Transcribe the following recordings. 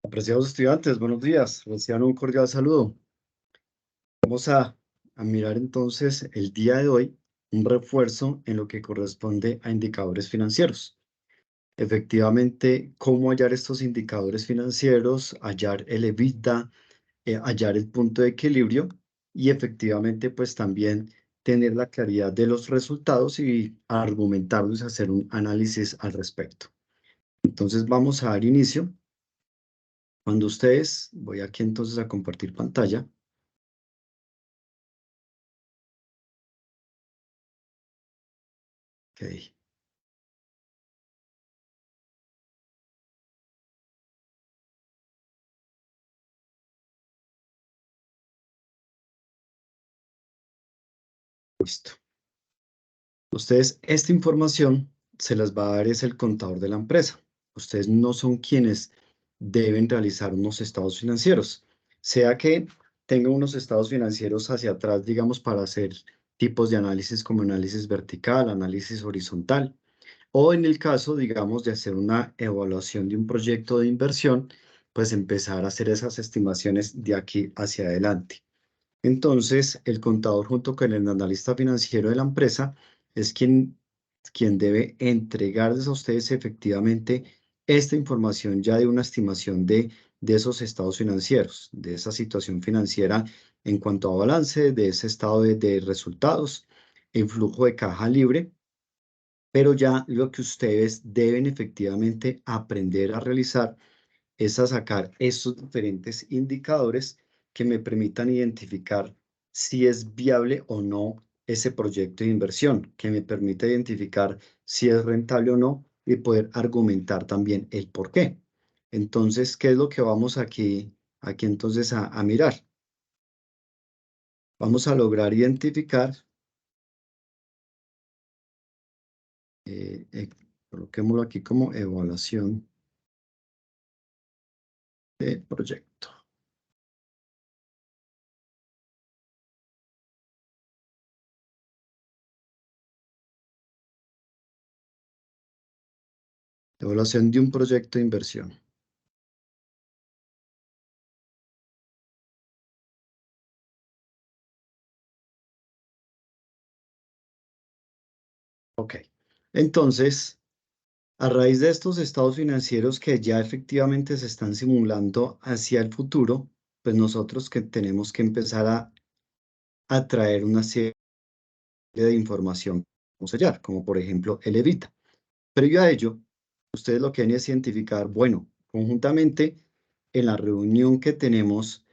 Apreciados estudiantes, buenos días. Reciban un cordial saludo. Vamos a mirar entonces el día de hoy un refuerzo en lo que corresponde a indicadores financieros. Efectivamente, cómo hallar estos indicadores financieros, hallar el EBITDA, hallar el punto de equilibrio y efectivamente, pues también tener la claridad de los resultados y argumentarlos, hacer un análisis al respecto. Entonces, vamos a dar inicio. Cuando ustedes, voy aquí entonces a compartir pantalla. Ok, listo. Ustedes, esta información se las va a dar es el contador de la empresa. Ustedes no son quienes deben realizar unos estados financieros. Sea que tengan unos estados financieros hacia atrás, digamos, para hacer tipos de análisis como análisis vertical, análisis horizontal, o en el caso, digamos, de hacer una evaluación de un proyecto de inversión, pues empezar a hacer esas estimaciones de aquí hacia adelante. Entonces, el contador junto con el analista financiero de la empresa es quien debe entregarles a ustedes efectivamente esta información ya de una estimación de esos estados financieros, de esa situación financiera en cuanto a balance, de ese estado de resultados, en flujo de caja libre, pero ya lo que ustedes deben efectivamente aprender a realizar es a sacar estos diferentes indicadores que me permitan identificar si es viable o no ese proyecto de inversión, que me permita identificar si es rentable o no y poder argumentar también el por qué. Entonces, ¿qué es lo que vamos aquí entonces a mirar? Vamos a lograr identificar, eh, eh, coloquémoslo aquí como evaluación de proyecto. Evaluación de un proyecto de inversión. Ok. Entonces, a raíz de estos estados financieros que ya efectivamente se están simulando hacia el futuro, pues nosotros que tenemos que empezar a traer una serie de información, vamos a hallar, como por ejemplo el evita. Previo a ello, ustedes lo que deben es identificar, bueno, conjuntamente en la reunión que tenemos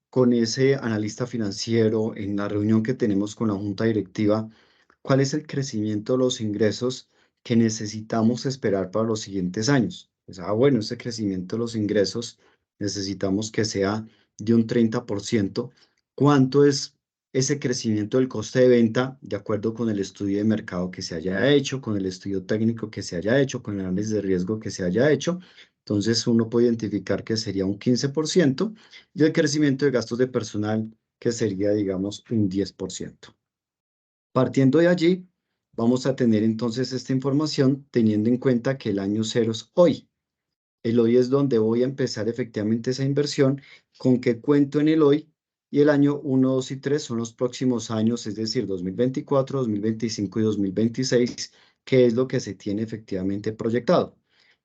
con ese analista financiero, en la reunión que tenemos con la junta directiva, ¿cuál es el crecimiento de los ingresos que necesitamos esperar para los siguientes años? Pues, bueno, ese crecimiento de los ingresos necesitamos que sea de un 30%. ¿Cuánto es ese crecimiento del coste de venta de acuerdo con el estudio de mercado que se haya hecho, con el estudio técnico que se haya hecho, con el análisis de riesgo que se haya hecho? Entonces uno puede identificar que sería un 15% y el crecimiento de gastos de personal que sería, digamos, un 10%. Partiendo de allí, vamos a tener entonces esta información teniendo en cuenta que el año cero es hoy. El hoy es donde voy a empezar efectivamente esa inversión, con qué cuento en el hoy, y el año 1, 2 y 3 son los próximos años, es decir, 2024, 2025 y 2026, que es lo que se tiene efectivamente proyectado.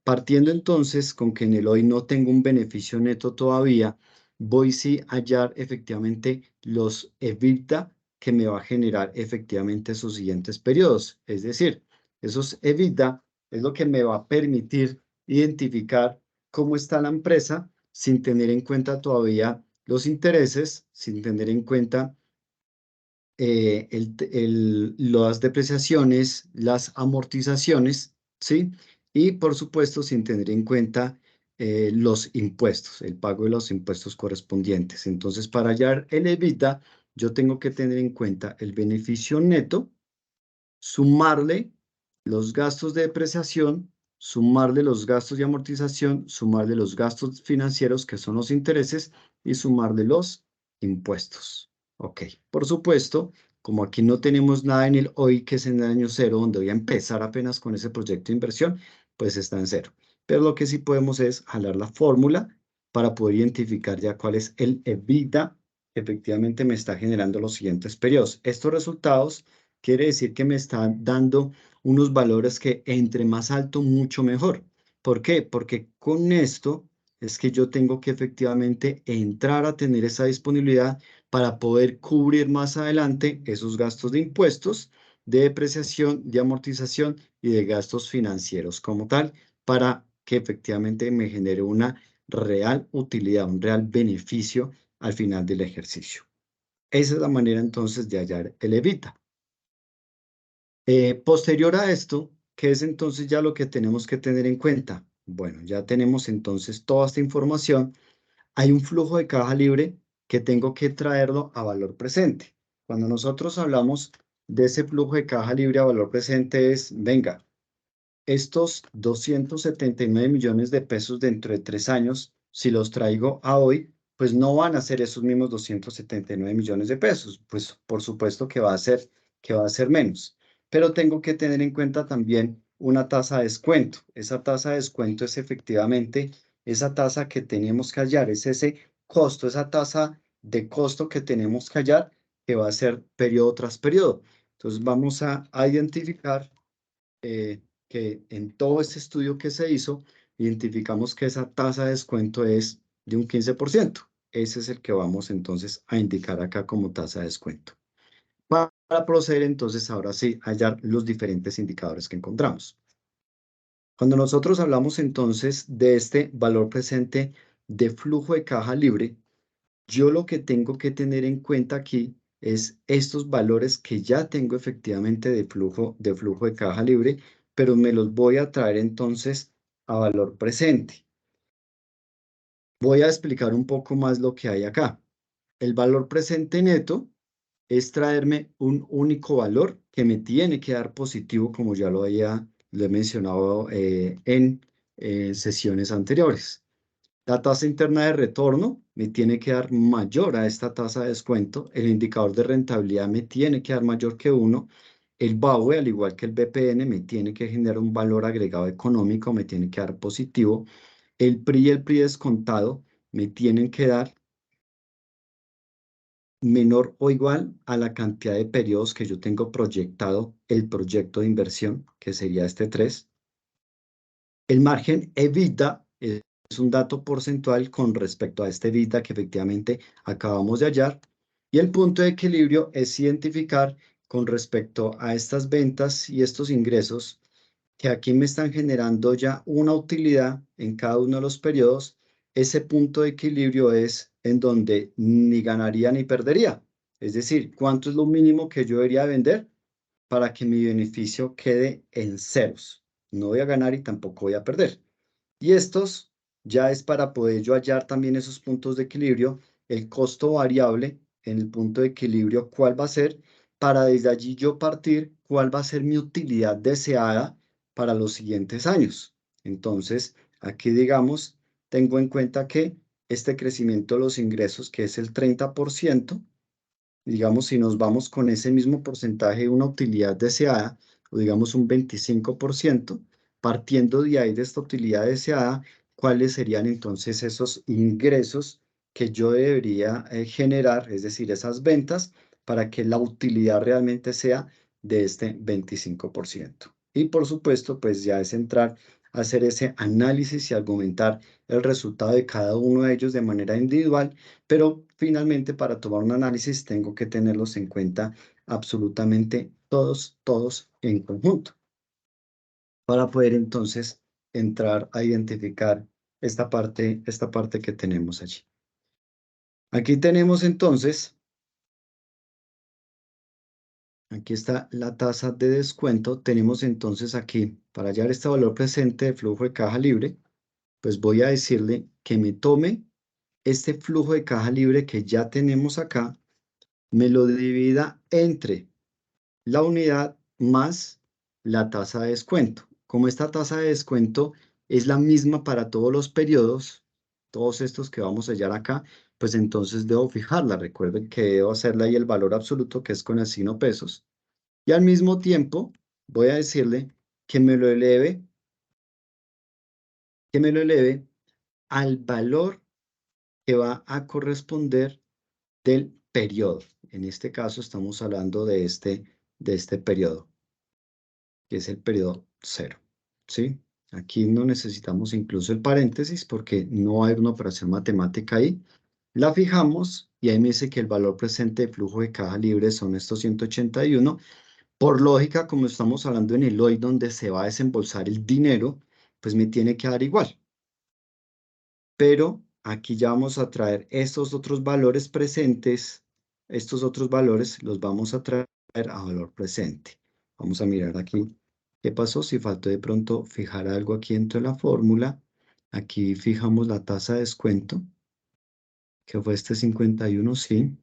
Partiendo entonces con que en el hoy no tengo un beneficio neto todavía, voy sí a hallar efectivamente los EBITDA que me va a generar efectivamente esos siguientes periodos. Es decir, esos EBITDA es lo que me va a permitir identificar cómo está la empresa sin tener en cuenta todavía los intereses, sin tener en cuenta las depreciaciones, las amortizaciones, ¿sí? Y por supuesto sin tener en cuenta los impuestos, el pago de los impuestos correspondientes. Entonces, para hallar el EBITDA, yo tengo que tener en cuenta el beneficio neto, sumarle los gastos de depreciación, sumarle los gastos de amortización, sumarle los gastos financieros, que son los intereses, y sumarle los impuestos. Ok, por supuesto, como aquí no tenemos nada en el hoy, que es en el año cero, donde voy a empezar apenas con ese proyecto de inversión, pues está en cero. pero lo que sí podemos es jalar la fórmula para poder identificar ya cuál es el EBITDA que efectivamente me está generando los siguientes periodos. Estos resultados quiere decir que me están dando unos valores que entre más alto, mucho mejor. ¿Por qué? Porque con esto es que yo tengo que efectivamente entrar a tener esa disponibilidad para poder cubrir más adelante esos gastos de impuestos, de depreciación, de amortización y de gastos financieros como tal, para que efectivamente me genere una real utilidad, un real beneficio al final del ejercicio. Esa es la manera entonces de hallar el EBITDA. Posterior a esto, ¿qué es entonces ya lo que tenemos que tener en cuenta? Bueno, ya tenemos entonces toda esta información. Hay un flujo de caja libre que tengo que traerlo a valor presente. Cuando nosotros hablamos de ese flujo de caja libre a valor presente es, venga, estos 279 millones de pesos dentro de 3 años, si los traigo a hoy, pues no van a ser esos mismos 279 millones de pesos. Pues por supuesto que va a ser menos. Pero tengo que tener en cuenta también una tasa de descuento. Esa tasa de descuento es efectivamente esa tasa que tenemos que hallar, es ese costo, esa tasa de costo que tenemos que hallar, que va a ser periodo tras periodo. Entonces vamos a identificar que en todo este estudio que se hizo, identificamos que esa tasa de descuento es de un 15%. Ese es el que vamos entonces a indicar acá como tasa de descuento. Para proceder entonces ahora sí a hallar los diferentes indicadores que encontramos. Cuando nosotros hablamos entonces de este valor presente de flujo de caja libre, yo lo que tengo que tener en cuenta aquí es estos valores que ya tengo efectivamente de flujo de caja libre, pero me los voy a traer entonces a valor presente. Voy a explicar un poco más lo que hay acá. El valor presente neto es traerme un único valor que me tiene que dar positivo, como ya lo he mencionado en sesiones anteriores. La tasa interna de retorno me tiene que dar mayor a esta tasa de descuento. El indicador de rentabilidad me tiene que dar mayor que 1. El BAUE, al igual que el BPN, me tiene que generar un valor agregado económico, me tiene que dar positivo. El PRI y el PRI descontado me tienen que dar menor o igual a la cantidad de periodos que yo tengo proyectado el proyecto de inversión, que sería este 3. El margen EBITDA es un dato porcentual con respecto a este EBITDA que efectivamente acabamos de hallar. Y el punto de equilibrio es identificar con respecto a estas ventas y estos ingresos que aquí me están generando ya una utilidad en cada uno de los periodos. Ese punto de equilibrio es en donde ni ganaría ni perdería. Es decir, ¿cuánto es lo mínimo que yo debería vender para que mi beneficio quede en ceros? No voy a ganar y tampoco voy a perder. Y estos ya es para poder yo hallar también esos puntos de equilibrio, el costo variable en el punto de equilibrio, cuál va a ser, para desde allí yo partir cuál va a ser mi utilidad deseada para los siguientes años. Entonces, aquí digamos, tengo en cuenta que este crecimiento de los ingresos, que es el 30%, digamos, si nos vamos con ese mismo porcentaje de una utilidad deseada, o digamos un 25%, partiendo de ahí de esta utilidad deseada, ¿cuáles serían entonces esos ingresos que yo debería generar, es decir, esas ventas, para que la utilidad realmente sea de este 25%? Y por supuesto, pues ya es entrar a hacer ese análisis y argumentar el resultado de cada uno de ellos de manera individual, pero finalmente para tomar un análisis tengo que tenerlos en cuenta absolutamente todos en conjunto, para poder entonces entrar a identificar esta parte que tenemos allí. Aquí tenemos entonces, aquí está la tasa de descuento. Tenemos entonces aquí, para hallar este valor presente de flujo de caja libre, pues voy a decirle que me tome este flujo de caja libre que ya tenemos acá, me lo divida entre la unidad más la tasa de descuento. Como esta tasa de descuento es la misma para todos los periodos, todos estos que vamos a hallar acá, pues entonces debo fijarla. Recuerden que debo hacerle ahí el valor absoluto, que es con el signo pesos. Y al mismo tiempo voy a decirle que me lo eleve que me lo eleve al valor que va a corresponder del periodo. En este caso estamos hablando de este periodo, que es el periodo cero, ¿sí? Aquí no necesitamos incluso el paréntesis porque no hay una operación matemática ahí. La fijamos y ahí me dice que el valor presente de flujo de caja libre son estos 181. Por lógica, como estamos hablando en el hoy donde se va a desembolsar el dinero, pues me tiene que dar igual. Pero aquí ya vamos a traer estos otros valores presentes, estos otros valores los vamos a traer a valor presente. Vamos a mirar aquí qué pasó, si faltó de pronto fijar algo aquí dentro de la fórmula. Aquí fijamos la tasa de descuento, que fue este 51, sí.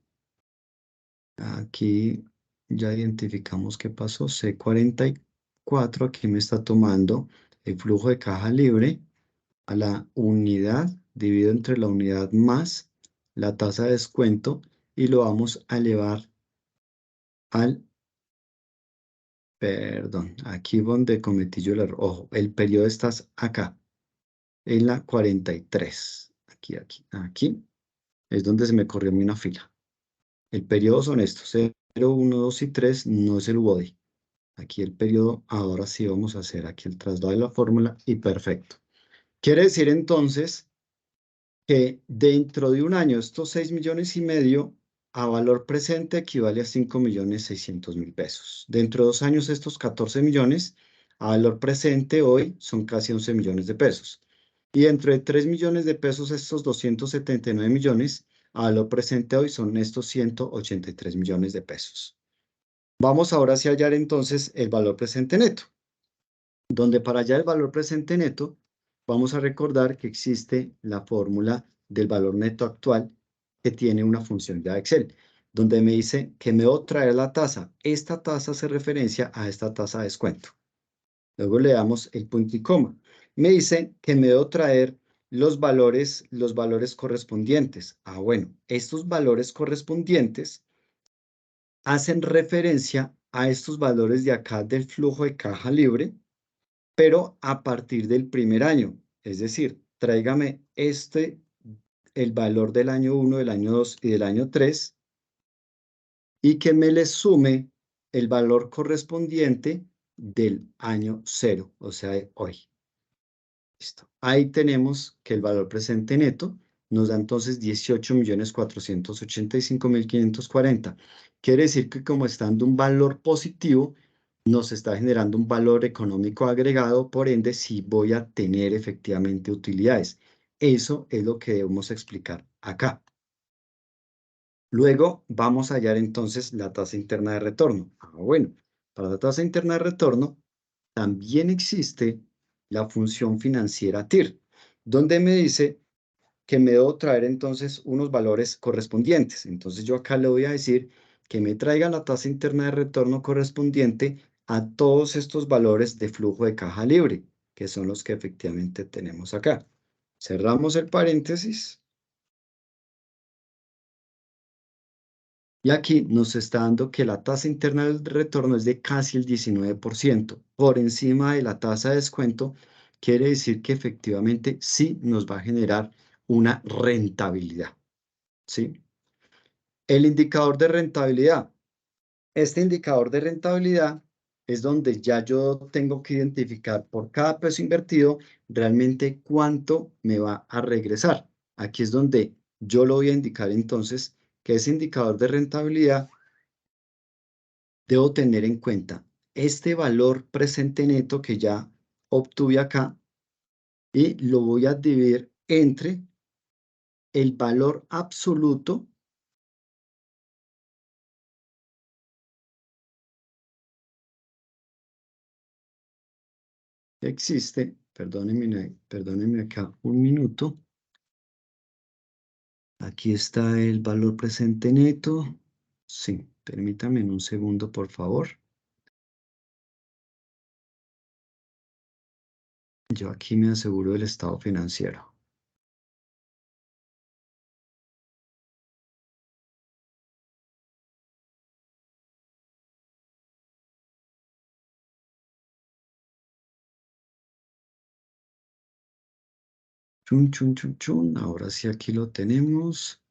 Aquí ya identificamos qué pasó, C44, aquí me está tomando el flujo de caja libre a la unidad, dividido entre la unidad más la tasa de descuento y lo vamos a elevar al, perdón, aquí donde cometí yo el error, ojo, el periodo está acá, en la 43, aquí, es donde se me corrió a mí una fila. El periodo son estos, 0, 1, 2 y 3, no es el body. Aquí el periodo, ahora sí vamos a hacer aquí el traslado de la fórmula y perfecto. Quiere decir entonces que dentro de un año estos 6,5 millones a valor presente equivale a 5,600,000 pesos. Dentro de 2 años estos 14 millones a valor presente hoy son casi 11 millones de pesos. Y dentro de 3 millones de pesos estos 279 millones a valor presente hoy son estos 183 millones de pesos. Vamos ahora a hallar entonces el valor presente neto, donde para hallar el valor presente neto, vamos a recordar que existe la fórmula del valor neto actual que tiene una función de Excel, donde me dice que me debo traer la tasa. Esta tasa hace referencia a esta tasa de descuento. Luego le damos el punto y coma. Me dice que me debo traer los valores correspondientes. Ah, bueno, estos valores correspondientes hacen referencia a estos valores de acá del flujo de caja libre, pero a partir del primer año. Es decir, tráigame el valor del año 1, del año 2 y del año 3, y que me le sume el valor correspondiente del año 0, o sea, de hoy. Listo. Ahí tenemos que el valor presente neto nos da entonces 18,485,540. Quiere decir que como está dando un valor positivo, nos está generando un valor económico agregado, por ende, sí voy a tener efectivamente utilidades. Eso es lo que debemos explicar acá. Luego vamos a hallar entonces la tasa interna de retorno. Bueno, para la tasa interna de retorno también existe la función financiera TIR, donde me dice que me debo traer entonces unos valores correspondientes. Entonces yo acá le voy a decir que me traiga la tasa interna de retorno correspondiente a todos estos valores de flujo de caja libre, que son los que efectivamente tenemos acá. Cerramos el paréntesis. Y aquí nos está dando que la tasa interna del retorno es de casi el 19%. Por encima de la tasa de descuento, quiere decir que efectivamente sí nos va a generar una rentabilidad, ¿sí? El indicador de rentabilidad. Este indicador de rentabilidad es donde ya yo tengo que identificar por cada peso invertido realmente cuánto me va a regresar. Aquí es donde yo lo voy a indicar entonces que ese indicador de rentabilidad debo tener en cuenta este valor presente neto que ya obtuve acá y lo voy a dividir entre el valor absoluto que existe. Perdónenme acá un minuto. Aquí está el valor presente neto. Sí, permítame un segundo, por favor. Yo aquí me aseguro del estado financiero. Chun, chun, chun, chun. Ahora sí aquí lo tenemos.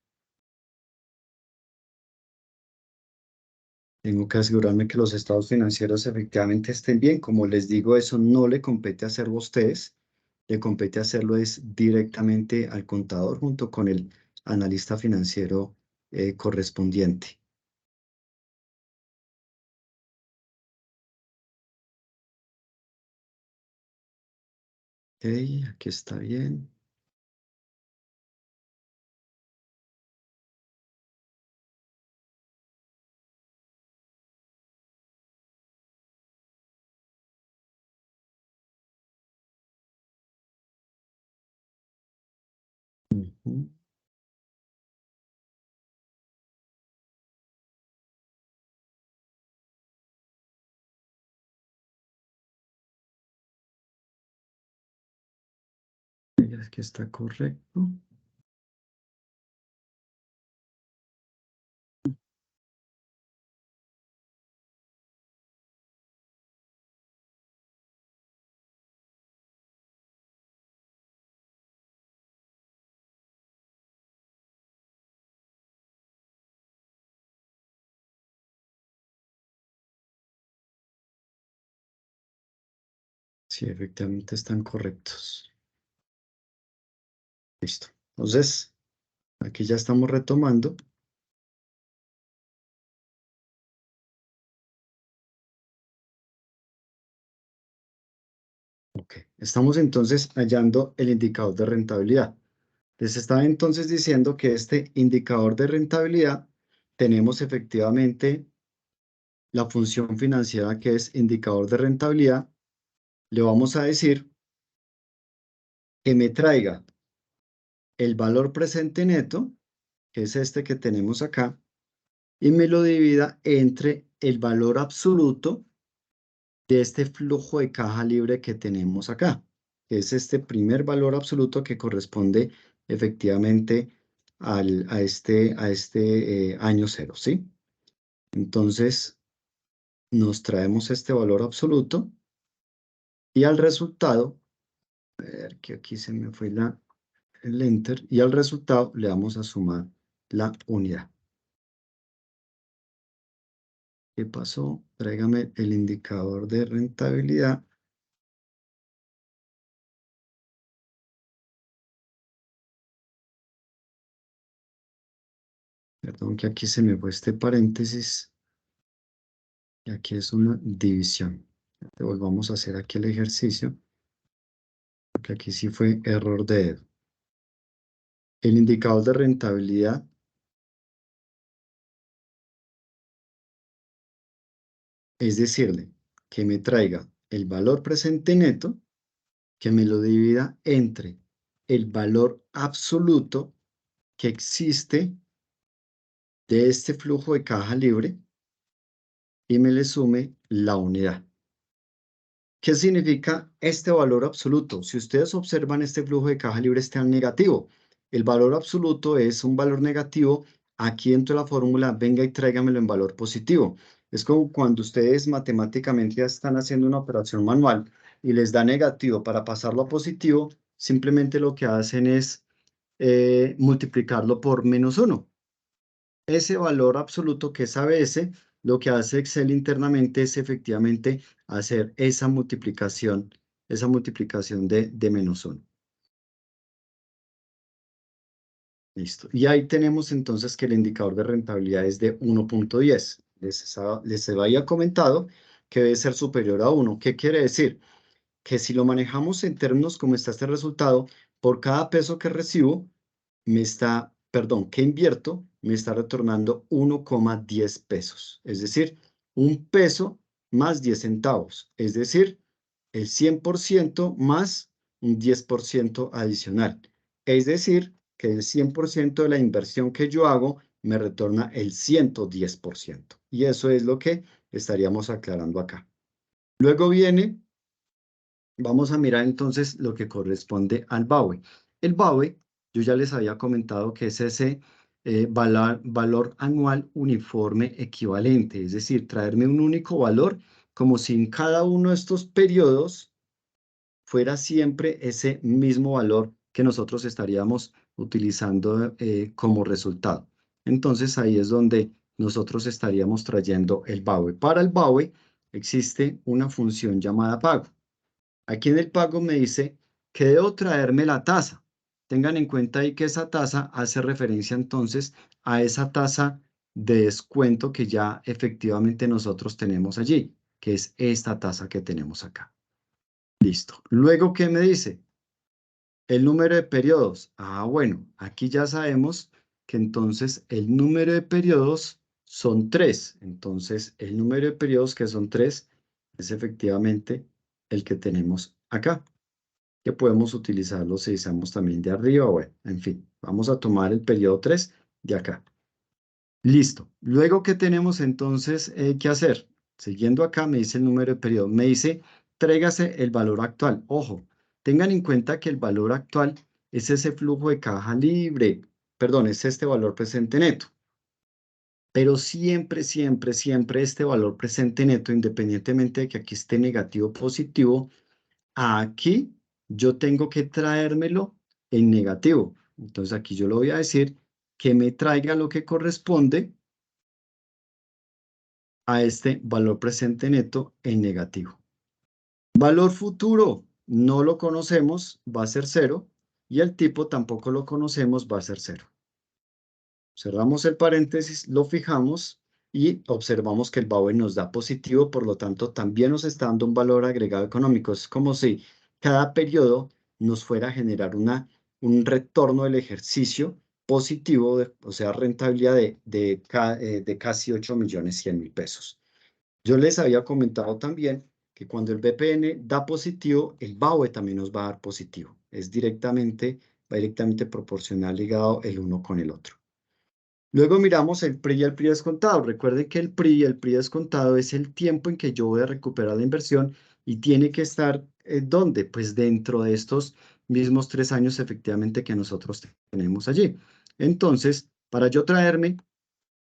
Tengo que asegurarme que los estados financieros efectivamente estén bien. Como les digo, eso no le compete hacerlo a ustedes. Le compete hacerlo es directamente al contador junto con el analista financiero correspondiente. Ok, aquí está bien. Ujú. Y aquí está correcto. Sí, efectivamente están correctos. Listo. Entonces, aquí ya estamos retomando. Ok. Estamos entonces hallando el indicador de rentabilidad. Les estaba entonces diciendo que este indicador de rentabilidad tenemos efectivamente la función financiera que es indicador de rentabilidad. Le vamos a decir que me traiga el valor presente neto, que es este que tenemos acá, y me lo divida entre el valor absoluto de este flujo de caja libre que tenemos acá, que es este primer valor absoluto que corresponde efectivamente a este año cero, ¿sí? Entonces, nos traemos este valor absoluto y al resultado, a ver que aquí se me fue el enter, y al resultado le vamos a sumar la unidad. ¿Qué pasó? Tráigame el indicador de rentabilidad. Perdón que aquí se me fue este paréntesis y aquí es una división. Volvamos a hacer aquí el ejercicio, porque aquí sí fue error de dedo. El indicador de rentabilidad es decirle que me traiga el valor presente neto, que me lo divida entre el valor absoluto que existe de este flujo de caja libre y me le sume la unidad. ¿Qué significa este valor absoluto? Si ustedes observan, este flujo de caja libre está en negativo. El valor absoluto es un valor negativo. Aquí dentro de la fórmula, venga y tráigamelo en valor positivo. Es como cuando ustedes matemáticamente ya están haciendo una operación manual y les da negativo para pasarlo a positivo, simplemente lo que hacen es multiplicarlo por -1. Ese valor absoluto que es ABS, lo que hace Excel internamente es efectivamente hacer esa multiplicación de -1. Listo. Y ahí tenemos entonces que el indicador de rentabilidad es de 1.10. Les había comentado que debe ser superior a 1. ¿Qué quiere decir? Que si lo manejamos en términos como está este resultado, por cada peso que recibo, que invierto, me está retornando 1,10 pesos. Es decir, un peso más 10 centavos. Es decir, el 100% más un 10% adicional. Es decir, que el 100% de la inversión que yo hago me retorna el 110%. Y eso es lo que estaríamos aclarando acá. Luego viene. Vamos a mirar entonces lo que corresponde al BAUE. El BAUE, yo ya les había comentado que es ese valor anual uniforme equivalente, es decir, traerme un único valor como si en cada uno de estos periodos fuera siempre ese mismo valor que nosotros estaríamos utilizando como resultado. Entonces ahí es donde nosotros estaríamos trayendo el BAWE. Para el BAWE existe una función llamada pago. Aquí en el pago me dice que debo traerme la tasa. Tengan en cuenta ahí que esa tasa hace referencia entonces a esa tasa de descuento que ya efectivamente nosotros tenemos allí, que es esta tasa que tenemos acá. Listo. Luego, ¿qué me dice? El número de periodos. Ah, bueno, aquí ya sabemos que entonces el número de periodos son 3. Entonces, el número de periodos que son 3 es efectivamente el que tenemos acá, que podemos utilizarlo si deseamos también de arriba. Bueno, en fin, vamos a tomar el periodo 3 de acá. Listo. Luego, ¿qué tenemos entonces que hacer? Siguiendo acá, me dice el número de periodo. Me dice, tráigase el valor actual. Ojo, tengan en cuenta que el valor actual es ese flujo de caja libre. Perdón, es este valor presente neto. Pero siempre, siempre, siempre este valor presente neto, independientemente de que aquí esté negativo o positivo, aquí yo tengo que traérmelo en negativo. Entonces aquí yo le voy a decir que me traiga lo que corresponde a este valor presente neto en negativo. Valor futuro, no lo conocemos, va a ser 0, y el tipo tampoco lo conocemos, va a ser 0. Cerramos el paréntesis, lo fijamos y observamos que el BAWE nos da positivo, por lo tanto también nos está dando un valor agregado económico. Es como si cada periodo nos fuera a generar un retorno del ejercicio positivo, o sea, rentabilidad de casi 8.100.000 pesos. Yo les había comentado también que cuando el BPN da positivo, el BAWE también nos va a dar positivo. Va directamente proporcional ligado el uno con el otro. Luego miramos el PRI y el PRI descontado. Recuerden que el PRI descontado es el tiempo en que yo voy a recuperar la inversión y tiene que estar, ¿dónde? Pues dentro de estos mismos 3 años efectivamente que nosotros tenemos allí. Entonces, para yo traerme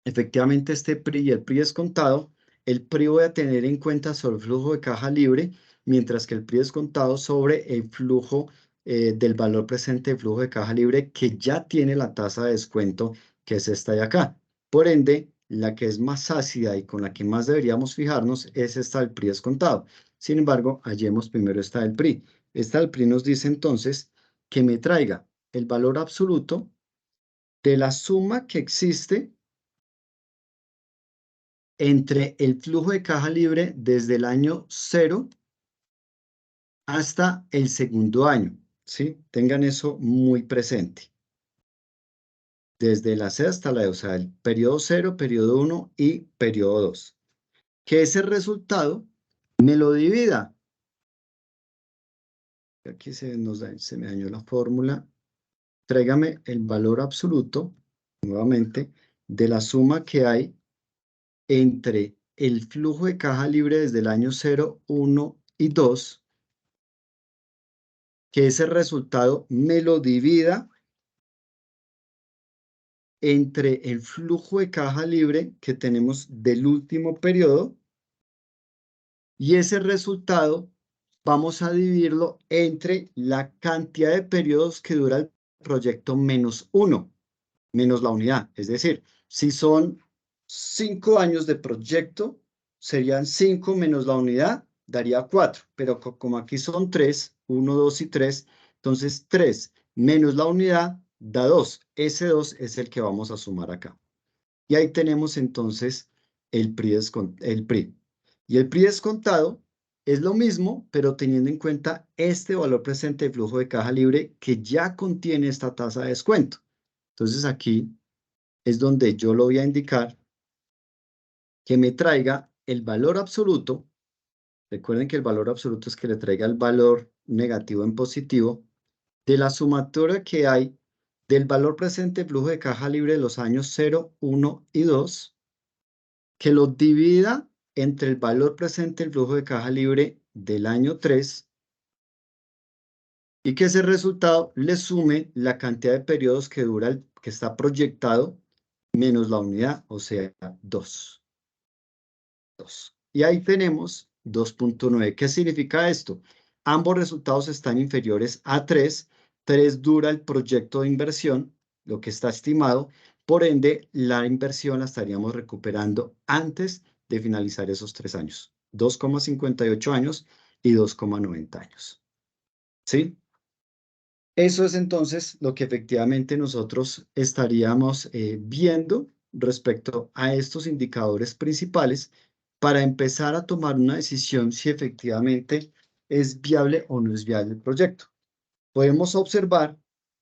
efectivamente este PRI y el PRI descontado, el PRI voy a tener en cuenta sobre el flujo de caja libre, mientras que el PRI descontado sobre el flujo del valor presente de flujo de caja libre que ya tiene la tasa de descuento, que es esta de acá. Por ende, la que es más ácida y con la que más deberíamos fijarnos es esta del PRI descontado. Sin embargo, hallemos primero esta del PRI. Esta del PRI nos dice entonces que me traiga el valor absoluto de la suma que existe entre el flujo de caja libre desde el año 0 hasta el segundo año, ¿sí? Tengan eso muy presente. Desde la C hasta la D, o sea, el periodo 0, periodo 1 y periodo 2. Que ese resultado me lo divida. Aquí se me dañó la fórmula. Tráigame el valor absoluto, nuevamente, de la suma que hay entre el flujo de caja libre desde el año 0, 1 y 2, que ese resultado me lo divida entre el flujo de caja libre que tenemos del último periodo y ese resultado vamos a dividirlo entre la cantidad de periodos que dura el proyecto menos 1, menos la unidad. Es decir, si son 5 años de proyecto, serían 5 menos la unidad, daría 4. Pero como aquí son 3, 1, 2 y 3, entonces 3 menos la unidad da 2. Ese 2 es el que vamos a sumar acá. Y ahí tenemos entonces el PRI. Y el PRI descontado es lo mismo, pero teniendo en cuenta este valor presente de flujo de caja libre que ya contiene esta tasa de descuento. Entonces aquí es donde yo lo voy a indicar que me traiga el valor absoluto. Recuerden que el valor absoluto es que le traiga el valor negativo en positivo de la sumatoria que hay del valor presente de flujo de caja libre de los años 0, 1 y 2, que lo divida entre el valor presente del flujo de caja libre del año 3 y que ese resultado le sume la cantidad de periodos que dura que está proyectado menos la unidad, o sea, 2. Y ahí tenemos 2.9. ¿Qué significa esto? Ambos resultados están inferiores a 3, 3 dura el proyecto de inversión, lo que está estimado. Por ende, la inversión la estaríamos recuperando antes de finalizar esos 3 años. 2,58 años y 2,90 años. ¿Sí? Eso es entonces lo que efectivamente nosotros estaríamos viendo respecto a estos indicadores principales para empezar a tomar una decisión si efectivamente es viable o no es viable el proyecto. Podemos observar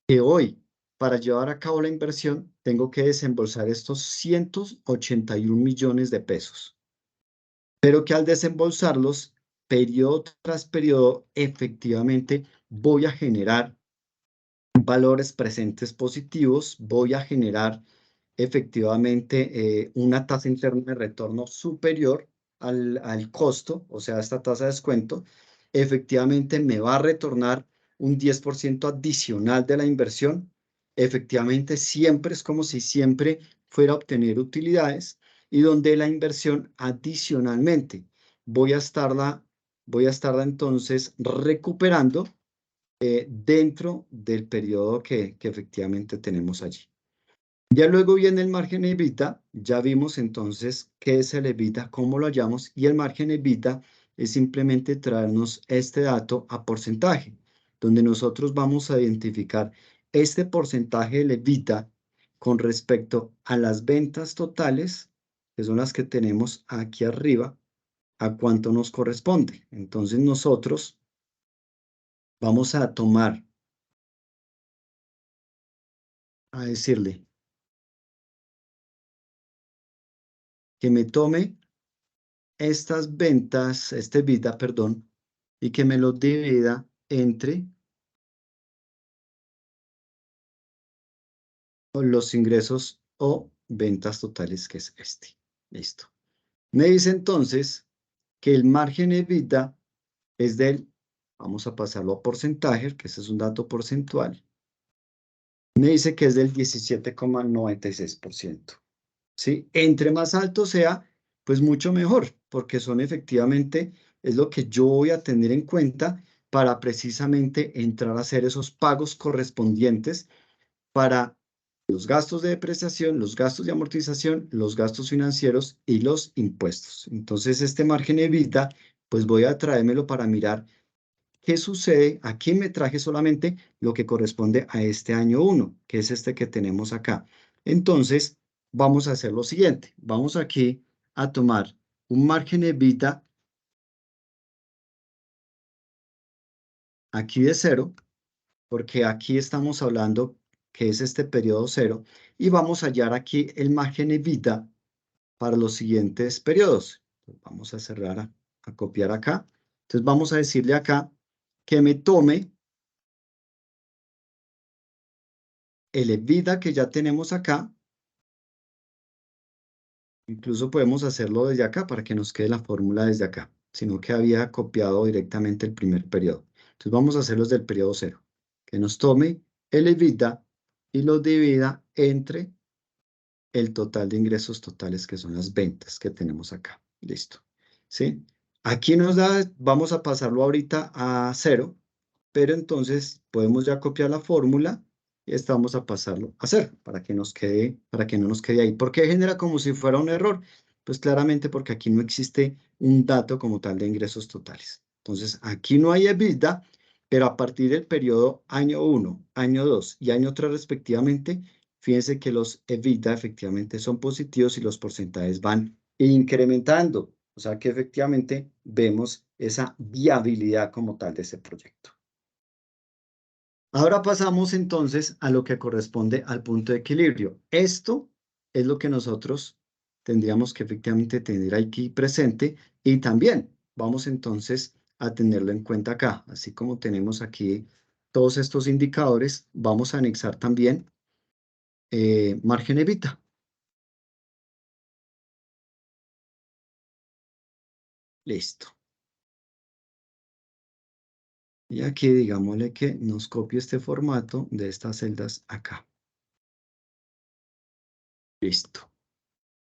que hoy, para llevar a cabo la inversión, tengo que desembolsar estos 181 millones de pesos, pero que al desembolsarlos, periodo tras periodo, efectivamente voy a generar valores presentes positivos, voy a generar efectivamente una tasa interna de retorno superior al costo, o sea, esta tasa de descuento, efectivamente me va a retornar un 10% adicional de la inversión. Efectivamente, siempre es como si siempre fuera a obtener utilidades y donde la inversión adicionalmente voy a estarla entonces recuperando dentro del periodo que efectivamente tenemos allí. Ya luego viene el margen EBITDA, ya vimos entonces qué es el EBITDA, cómo lo hallamos, y el margen EBITDA es simplemente traernos este dato a porcentaje, donde nosotros vamos a identificar este porcentaje del EBITDA con respecto a las ventas totales, que son las que tenemos aquí arriba, a cuánto nos corresponde. Entonces nosotros vamos a tomar, a decirle que me tome estas ventas, este EBITDA, perdón, y que me lo divida entre los ingresos o ventas totales, que es este. Listo. Me dice entonces que el margen EBITDA es del, vamos a pasarlo a porcentaje, que ese es un dato porcentual. Me dice que es del 17,96%. ¿Sí? Entre más alto sea, pues mucho mejor, porque son efectivamente, es lo que yo voy a tener en cuenta para precisamente entrar a hacer esos pagos correspondientes para los gastos de depreciación, los gastos de amortización, los gastos financieros y los impuestos. Entonces, este margen EBITDA, pues voy a traérmelo para mirar qué sucede. Aquí me traje solamente lo que corresponde a este año 1, que es este que tenemos acá. Entonces, vamos a hacer lo siguiente. Vamos aquí a tomar un margen EBITDA aquí de 0, porque aquí estamos hablando que es este periodo 0, y vamos a hallar aquí el margen EBITDA para los siguientes periodos. Vamos a cerrar, a copiar acá. Entonces, vamos a decirle acá que me tome el EBITDA que ya tenemos acá. Incluso podemos hacerlo desde acá para que nos quede la fórmula desde acá, sino que había copiado directamente el primer periodo. Entonces vamos a hacerlo desde el periodo 0, que nos tome el EBITDA y lo divida entre el total de ingresos totales, que son las ventas que tenemos acá. Listo. ¿Sí? Aquí nos da, vamos a pasarlo ahorita a 0, pero entonces podemos ya copiar la fórmula y esta vamos a pasarlo a 0 para que nos quede, para que no nos quede ahí. ¿Por qué genera como si fuera un error? Pues claramente porque aquí no existe un dato como tal de ingresos totales. Entonces aquí no hay EBITDA, pero a partir del periodo año 1, año 2 y año 3 respectivamente, fíjense que los EBITDA efectivamente son positivos y los porcentajes van incrementando. O sea que efectivamente vemos esa viabilidad como tal de ese proyecto. Ahora pasamos entonces a lo que corresponde al punto de equilibrio. Esto es lo que nosotros tendríamos que efectivamente tener aquí presente y también vamos entonces a tenerlo en cuenta acá. Así como tenemos aquí todos estos indicadores, vamos a anexar también margen EBITDA. Listo. Y aquí digámosle que nos copie este formato de estas celdas acá. Listo.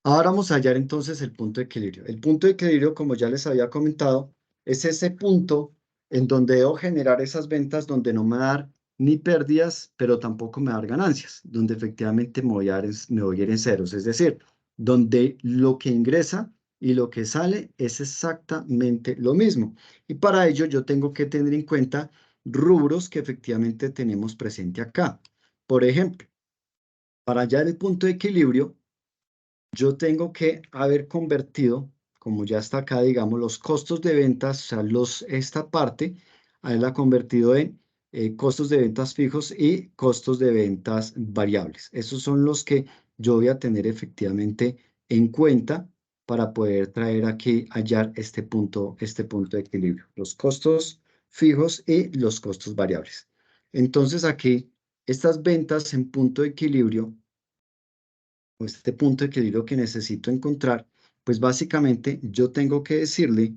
Ahora vamos a hallar entonces el punto de equilibrio. El punto de equilibrio, como ya les había comentado, es ese punto en donde debo generar esas ventas donde no me va a dar ni pérdidas, pero tampoco me va a dar ganancias, donde efectivamente me voy a ir en ceros, es decir, donde lo que ingresa y lo que sale es exactamente lo mismo. Y para ello yo tengo que tener en cuenta rubros que efectivamente tenemos presente acá. Por ejemplo, para hallar el punto de equilibrio, yo tengo que haber convertido, como ya está acá, digamos, los costos de ventas, o sea, esta parte, haberla convertido en costos de ventas fijos y costos de ventas variables. Esos son los que yo voy a tener efectivamente en cuenta para poder traer aquí, hallar este punto de equilibrio. Los costos fijos y los costos variables. Entonces aquí, estas ventas en punto de equilibrio, o este punto de equilibrio que necesito encontrar, pues básicamente yo tengo que decirle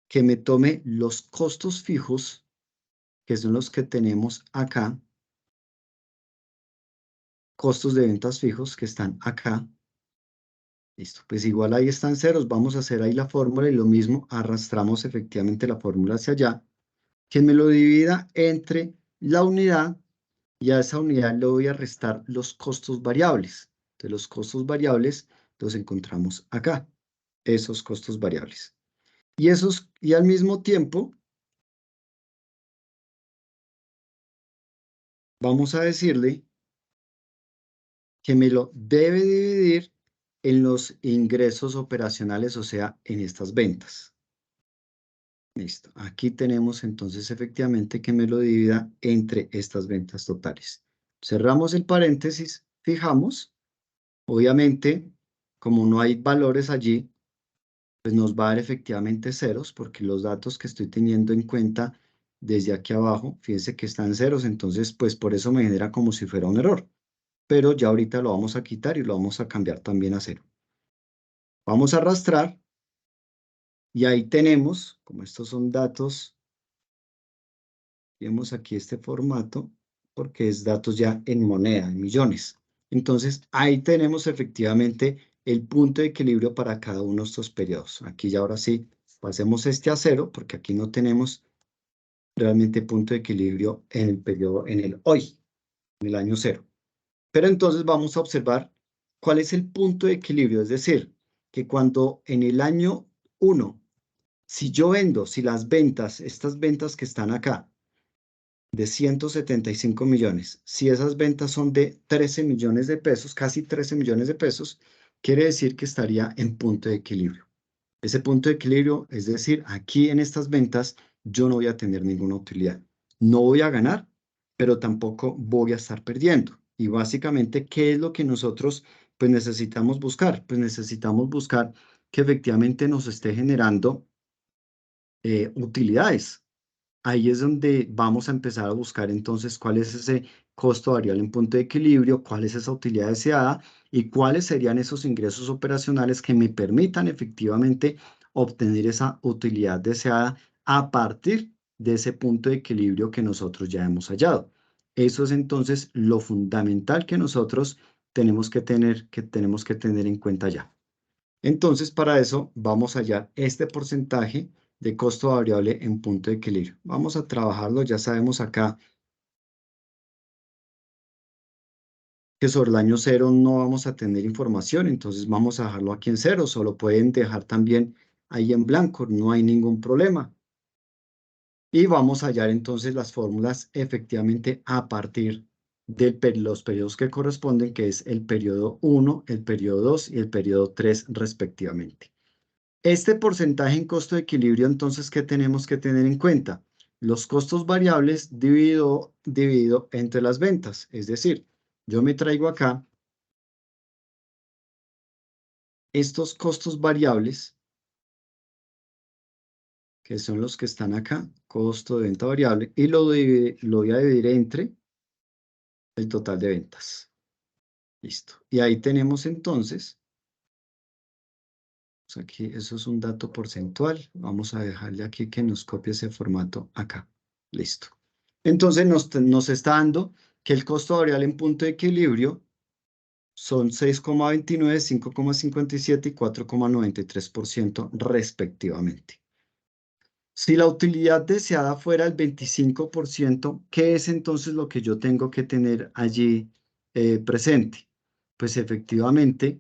que me tome los costos fijos, que son los que tenemos acá, costos de ventas fijos que están acá. Listo, pues igual ahí están ceros, vamos a hacer ahí la fórmula y lo mismo, arrastramos efectivamente la fórmula hacia allá, que me lo divida entre la unidad y a esa unidad le voy a restar los costos variables. Entonces los costos variables los encontramos acá, esos costos variables. Y al mismo tiempo, vamos a decirle que me lo debe dividir en los ingresos operacionales, o sea, en estas ventas. Listo. Aquí tenemos entonces efectivamente que me lo divida entre estas ventas totales. Cerramos el paréntesis, fijamos. Obviamente, como no hay valores allí, pues nos va a dar efectivamente ceros, porque los datos que estoy teniendo en cuenta desde aquí abajo, fíjense que están ceros, entonces pues por eso me genera como si fuera un error. Pero ya ahorita lo vamos a quitar y lo vamos a cambiar también a cero. Vamos a arrastrar y ahí tenemos, como estos son datos, vemos aquí este formato, porque es datos ya en moneda, en millones. Entonces ahí tenemos efectivamente el punto de equilibrio para cada uno de estos periodos. Aquí ya ahora sí, pasemos este a cero, porque aquí no tenemos realmente punto de equilibrio en el periodo, en el hoy, en el año cero. Pero entonces vamos a observar cuál es el punto de equilibrio, es decir, que cuando en el año 1, si yo vendo, si las ventas, estas ventas que están acá, de 175 millones, si esas ventas son de 13 millones de pesos, casi 13 millones de pesos, quiere decir que estaría en punto de equilibrio. Ese punto de equilibrio, es decir, aquí en estas ventas yo no voy a tener ninguna utilidad. No voy a ganar, pero tampoco voy a estar perdiendo. Y básicamente, ¿qué es lo que nosotros pues necesitamos buscar? Pues necesitamos buscar que efectivamente nos esté generando utilidades. Ahí es donde vamos a empezar a buscar entonces cuál es ese costo variable en punto de equilibrio, cuál es esa utilidad deseada y cuáles serían esos ingresos operacionales que me permitan efectivamente obtener esa utilidad deseada a partir de ese punto de equilibrio que nosotros ya hemos hallado. Eso es entonces lo fundamental que nosotros tenemos que tener en cuenta ya. Entonces, para eso vamos a hallar este porcentaje de costo variable en punto de equilibrio. Vamos a trabajarlo, ya sabemos acá que sobre el año cero no vamos a tener información, entonces vamos a dejarlo aquí en cero, solo pueden dejar también ahí en blanco, no hay ningún problema. Y vamos a hallar entonces las fórmulas efectivamente a partir de los periodos que corresponden, que es el periodo 1, el periodo 2 y el periodo 3 respectivamente. Este porcentaje en costo de equilibrio, entonces, ¿qué tenemos que tener en cuenta? Los costos variables dividido entre las ventas. Es decir, yo me traigo acá estos costos variables, que son los que están acá, costo de venta variable, y lo voy a dividir entre el total de ventas. Listo. Y ahí tenemos entonces, pues aquí eso es un dato porcentual. Vamos a dejarle aquí que nos copie ese formato acá. Listo. Entonces nos está dando que el costo variable en punto de equilibrio son 6,29, 5,57 y 4,93% respectivamente. Si la utilidad deseada fuera el 25%, ¿qué es entonces lo que yo tengo que tener allí presente? Pues efectivamente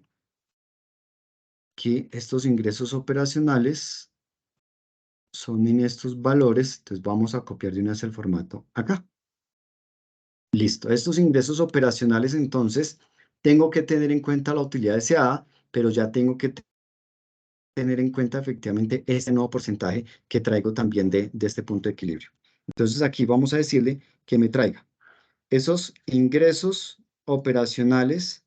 que estos ingresos operacionales son en estos valores, entonces vamos a copiar de una vez el formato acá. Listo, estos ingresos operacionales entonces tengo que tener en cuenta la utilidad deseada, pero ya tengo que tener en cuenta efectivamente este nuevo porcentaje que traigo también de este punto de equilibrio. Entonces aquí vamos a decirle que me traiga esos ingresos operacionales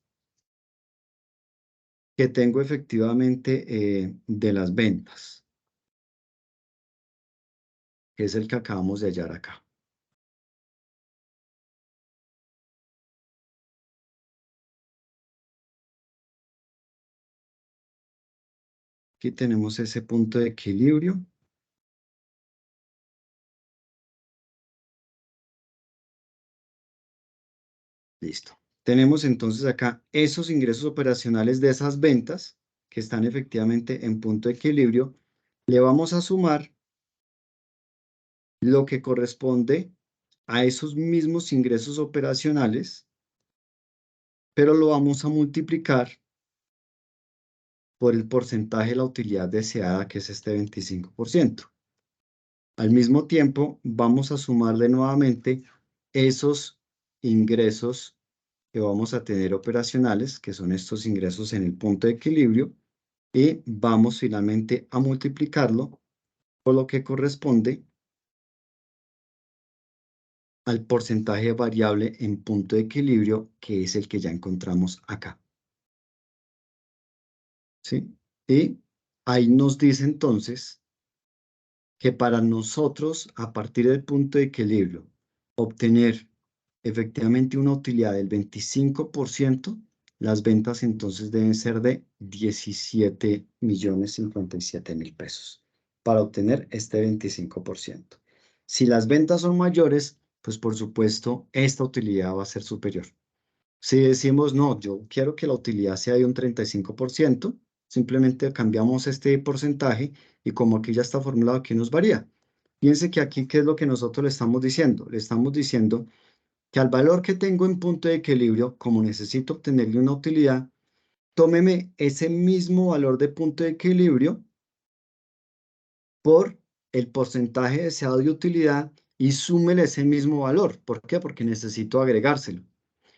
que tengo efectivamente de las ventas, que es el que acabamos de hallar acá. Aquí tenemos ese punto de equilibrio. Listo. Tenemos entonces acá esos ingresos operacionales de esas ventas que están efectivamente en punto de equilibrio. Le vamos a sumar lo que corresponde a esos mismos ingresos operacionales, pero lo vamos a multiplicar por el porcentaje de la utilidad deseada, que es este 25%. Al mismo tiempo, vamos a sumarle nuevamente esos ingresos que vamos a tener operacionales, que son estos ingresos en el punto de equilibrio, y vamos finalmente a multiplicarlo por lo que corresponde al porcentaje variable en punto de equilibrio, que es el que ya encontramos acá. ¿Sí? Y ahí nos dice entonces que para nosotros, a partir del punto de equilibrio, obtener efectivamente una utilidad del 25%, las ventas entonces deben ser de 17.057.000 pesos para obtener este 25%. Si las ventas son mayores, pues por supuesto, esta utilidad va a ser superior. Si decimos, no, yo quiero que la utilidad sea de un 35%, simplemente cambiamos este porcentaje y como aquí ya está formulado, aquí nos varía. Piense que aquí, ¿qué es lo que nosotros le estamos diciendo? Le estamos diciendo que al valor que tengo en punto de equilibrio, como necesito obtenerle una utilidad, tómeme ese mismo valor de punto de equilibrio por el porcentaje deseado de utilidad y súmele ese mismo valor. ¿Por qué? Porque necesito agregárselo.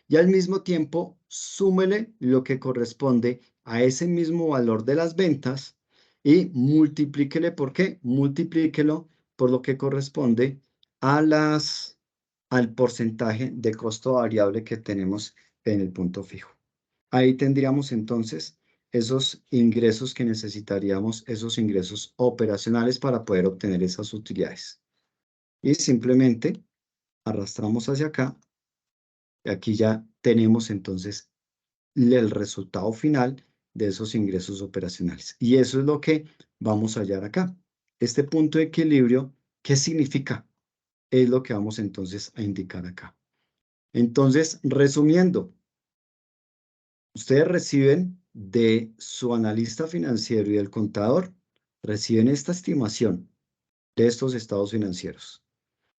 Y al mismo tiempo, súmele lo que corresponde a ese mismo valor de las ventas y multiplíquele, ¿por qué? Multiplíquelo por lo que corresponde a al porcentaje de costo variable que tenemos en el punto fijo. Ahí tendríamos entonces esos ingresos que necesitaríamos, esos ingresos operacionales para poder obtener esas utilidades. Y simplemente arrastramos hacia acá. Y aquí ya tenemos entonces el resultado final de esos ingresos operacionales. Y eso es lo que vamos a hallar acá. Este punto de equilibrio, ¿qué significa? Es lo que vamos entonces a indicar acá. Entonces, resumiendo, ustedes reciben de su analista financiero y del contador, reciben esta estimación de estos estados financieros.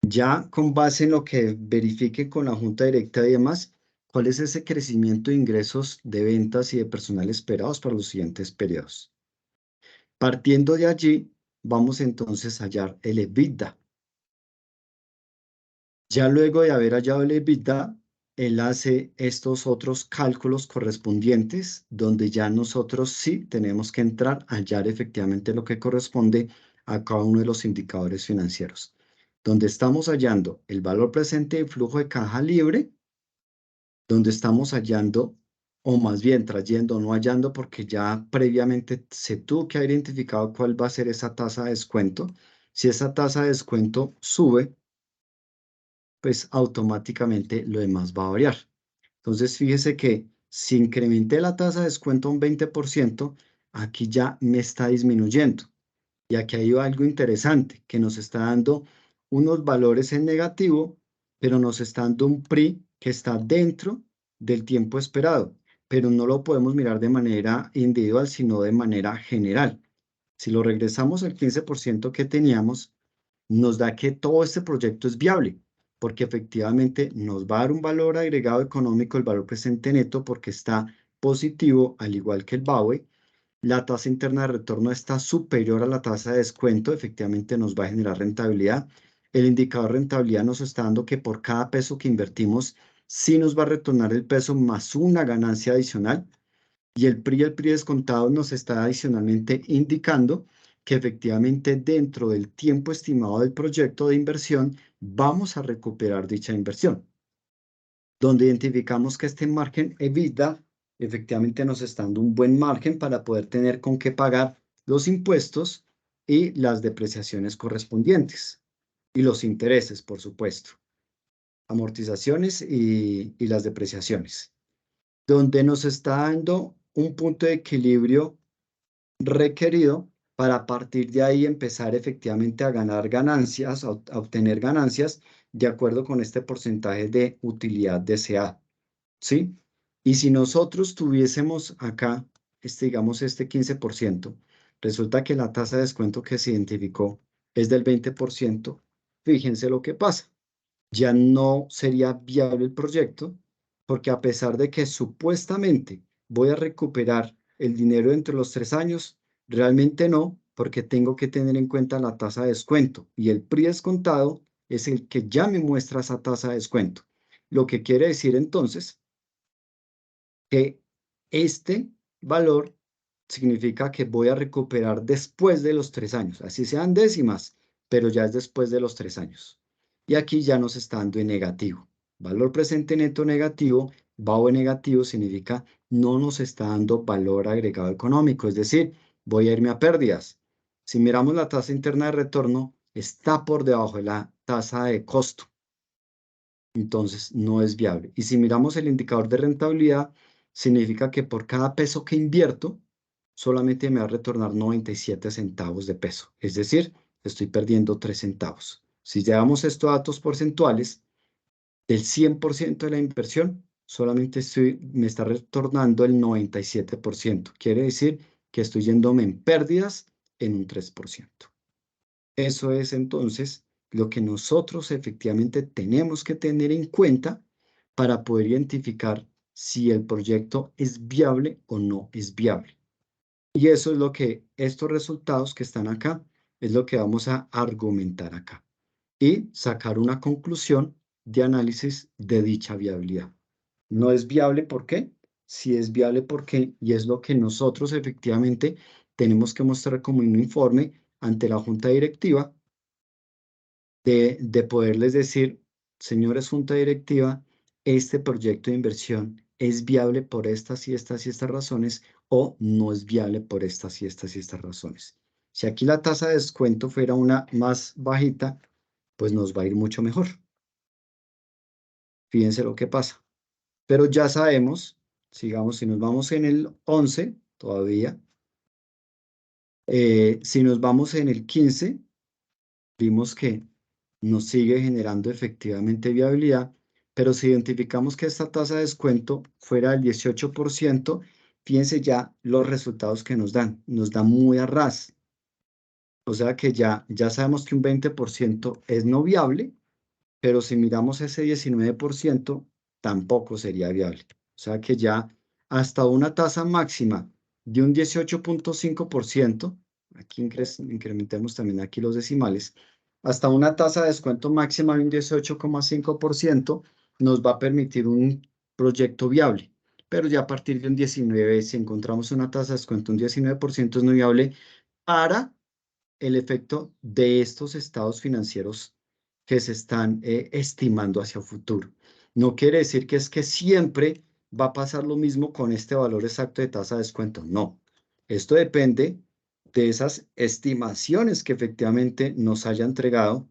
Ya con base en lo que verifique con la junta directa y demás, ¿cuál es ese crecimiento de ingresos de ventas y de personal esperados para los siguientes periodos? Partiendo de allí, vamos entonces a hallar el EBITDA. Ya luego de haber hallado el EBITDA, él hace estos otros cálculos correspondientes, donde ya nosotros sí tenemos que entrar a hallar efectivamente lo que corresponde a cada uno de los indicadores financieros, donde estamos hallando el valor presente de flujo de caja libre, donde estamos hallando, o más bien trayendo, no hallando, porque ya previamente se tuvo que haber identificado cuál va a ser esa tasa de descuento. Si esa tasa de descuento sube, pues automáticamente lo demás va a variar. Entonces, fíjese que si incrementé la tasa de descuento a un 20%, aquí ya me está disminuyendo. Y aquí hay algo interesante, que nos está dando unos valores en negativo, pero nos está dando un PRI que está dentro del tiempo esperado, pero no lo podemos mirar de manera individual, sino de manera general. Si lo regresamos al 15% que teníamos, nos da que todo este proyecto es viable, porque efectivamente nos va a dar un valor agregado económico, el valor presente neto, porque está positivo, al igual que el BAUE. La tasa interna de retorno está superior a la tasa de descuento, efectivamente nos va a generar rentabilidad. El indicador de rentabilidad nos está dando que por cada peso que invertimos, sí nos va a retornar el peso más una ganancia adicional. Y el PRI descontado nos está adicionalmente indicando que efectivamente dentro del tiempo estimado del proyecto de inversión vamos a recuperar dicha inversión. Donde identificamos que este margen EBITDA efectivamente nos está dando un buen margen para poder tener con qué pagar los impuestos y las depreciaciones correspondientes. Y los intereses, por supuesto, amortizaciones y las depreciaciones. Donde nos está dando un punto de equilibrio requerido para a partir de ahí empezar efectivamente a ganar ganancias, a obtener ganancias de acuerdo con este porcentaje de utilidad deseada, ¿sí? Y si nosotros tuviésemos acá, digamos, este 15%, resulta que la tasa de descuento que se identificó es del 20%, fíjense lo que pasa. Ya no sería viable el proyecto, porque a pesar de que supuestamente voy a recuperar el dinero entre los 3 años, realmente no, porque tengo que tener en cuenta la tasa de descuento y el PRI descontado es el que ya me muestra esa tasa de descuento. Lo que quiere decir entonces que este valor significa que voy a recuperar después de los 3 años, así sean décimas, pero ya es después de los 3 años. Y aquí ya nos está dando en negativo. Valor presente neto negativo, BAO negativo significa no nos está dando valor agregado económico, es decir, voy a irme a pérdidas. Si miramos la tasa interna de retorno, está por debajo de la tasa de costo. Entonces no es viable. Y si miramos el indicador de rentabilidad, significa que por cada peso que invierto, solamente me va a retornar 97 centavos de peso. Es decir, estoy perdiendo 3 centavos. Si llevamos esto a datos porcentuales, del 100% de la inversión, solamente me está retornando el 97%. Quiere decir que estoy yéndome en pérdidas en un 3%. Eso es entonces lo que nosotros efectivamente tenemos que tener en cuenta para poder identificar si el proyecto es viable o no es viable. Y eso es lo que estos resultados que están acá, es lo que vamos a argumentar acá y sacar una conclusión de análisis de dicha viabilidad. No es viable, ¿por qué? Si es viable, ¿por qué? Y es lo que nosotros efectivamente tenemos que mostrar como un informe ante la junta directiva de poderles decir, señores junta directiva, este proyecto de inversión es viable por estas y estas y estas razones o no es viable por estas y estas y estas razones. Si aquí la tasa de descuento fuera una más bajita, pues nos va a ir mucho mejor. Fíjense lo que pasa. Pero ya sabemos, sigamos, si nos vamos en el 11, todavía, si nos vamos en el 15, vimos que nos sigue generando efectivamente viabilidad, pero si identificamos que esta tasa de descuento fuera del 18%, fíjense ya los resultados que nos da muy a ras. O sea que ya sabemos que un 20% es no viable, pero si miramos ese 19%, tampoco sería viable. O sea que ya hasta una tasa máxima de un 18.5%, aquí incrementemos también aquí los decimales, hasta una tasa de descuento máxima de un 18,5% nos va a permitir un proyecto viable. Pero ya a partir de un 19, si encontramos una tasa de descuento un 19% es no viable para el efecto de estos estados financieros que se están estimando hacia el futuro. No quiere decir que es que siempre va a pasar lo mismo con este valor exacto de tasa de descuento. No, esto depende de esas estimaciones que efectivamente nos haya entregado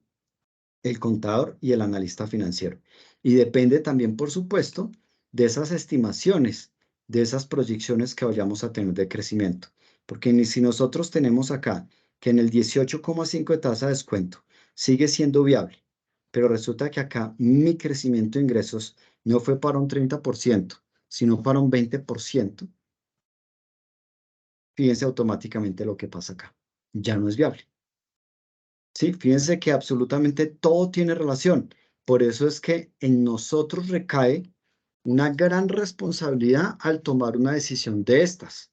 el contador y el analista financiero. Y depende también, por supuesto, de esas estimaciones, de esas proyecciones que vayamos a tener de crecimiento. Porque ni si nosotros tenemos acá que en el 18,5 de tasa de descuento sigue siendo viable, pero resulta que acá mi crecimiento de ingresos no fue para un 30%, sino para un 20%, fíjense automáticamente lo que pasa acá. Ya no es viable. ¿sí? Fíjense que absolutamente todo tiene relación. Por eso es que en nosotros recae una gran responsabilidad al tomar una decisión de estas,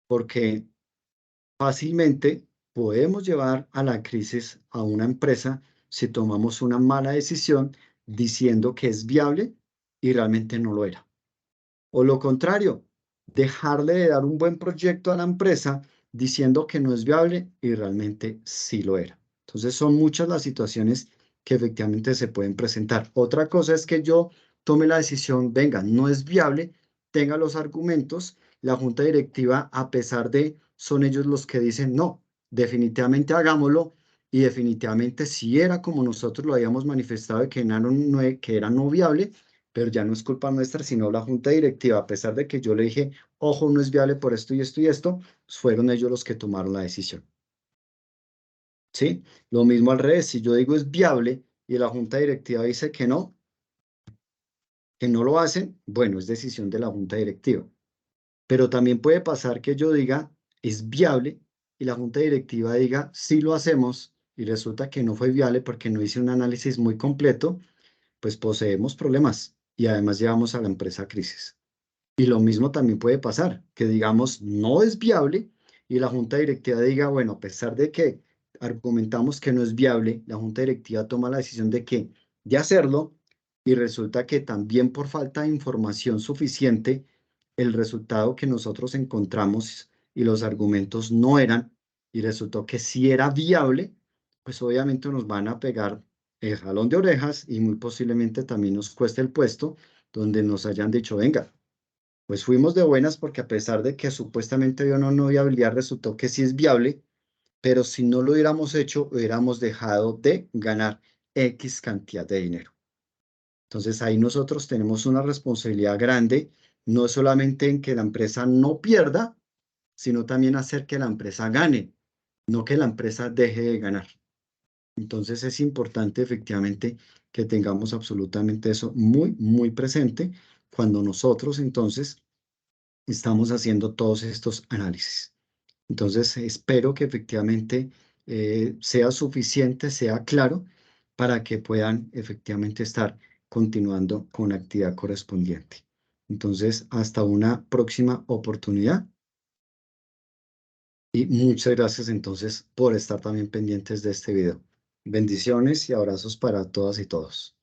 porque fácilmente podemos llevar a la crisis a una empresa si tomamos una mala decisión diciendo que es viable y realmente no lo era. O lo contrario, dejarle de dar un buen proyecto a la empresa diciendo que no es viable y realmente sí lo era. Entonces son muchas las situaciones que efectivamente se pueden presentar. Otra cosa es que yo tome la decisión, venga, no es viable, tenga los argumentos, la junta directiva, a pesar de, son ellos los que dicen, no, definitivamente hagámoslo y definitivamente si era como nosotros lo habíamos manifestado de que era no viable, pero ya no es culpa nuestra, sino la junta directiva, a pesar de que yo le dije, ojo, no es viable por esto y esto y esto, pues fueron ellos los que tomaron la decisión, ¿sí? Lo mismo al revés, si yo digo es viable y la junta directiva dice que no lo hacen, bueno, es decisión de la junta directiva. Pero también puede pasar que yo diga es viable y la junta directiva diga sí lo hacemos y resulta que no fue viable porque no hice un análisis muy completo, pues poseemos problemas y además llevamos a la empresa a crisis. Y lo mismo también puede pasar, que digamos no es viable y la junta directiva diga, bueno, a pesar de que argumentamos que no es viable, la junta directiva toma la decisión de hacerlo y resulta que también por falta de información suficiente, el resultado que nosotros encontramos y los argumentos no eran y resultó que sí era viable, pues obviamente nos van a pegar el jalón de orejas y muy posiblemente también nos cueste el puesto donde nos hayan dicho, venga, pues fuimos de buenas porque a pesar de que supuestamente había una no viabilidad, resultó que sí es viable, pero si no lo hubiéramos hecho, hubiéramos dejado de ganar X cantidad de dinero. Entonces ahí nosotros tenemos una responsabilidad grande, no solamente en que la empresa no pierda, sino también hacer que la empresa gane, no que la empresa deje de ganar. Entonces es importante efectivamente que tengamos absolutamente eso muy, muy presente cuando nosotros entonces estamos haciendo todos estos análisis. Entonces, espero que efectivamente sea suficiente, sea claro, para que puedan efectivamente estar continuando con la actividad correspondiente. Entonces, hasta una próxima oportunidad y muchas gracias entonces por estar también pendientes de este video. Bendiciones y abrazos para todas y todos.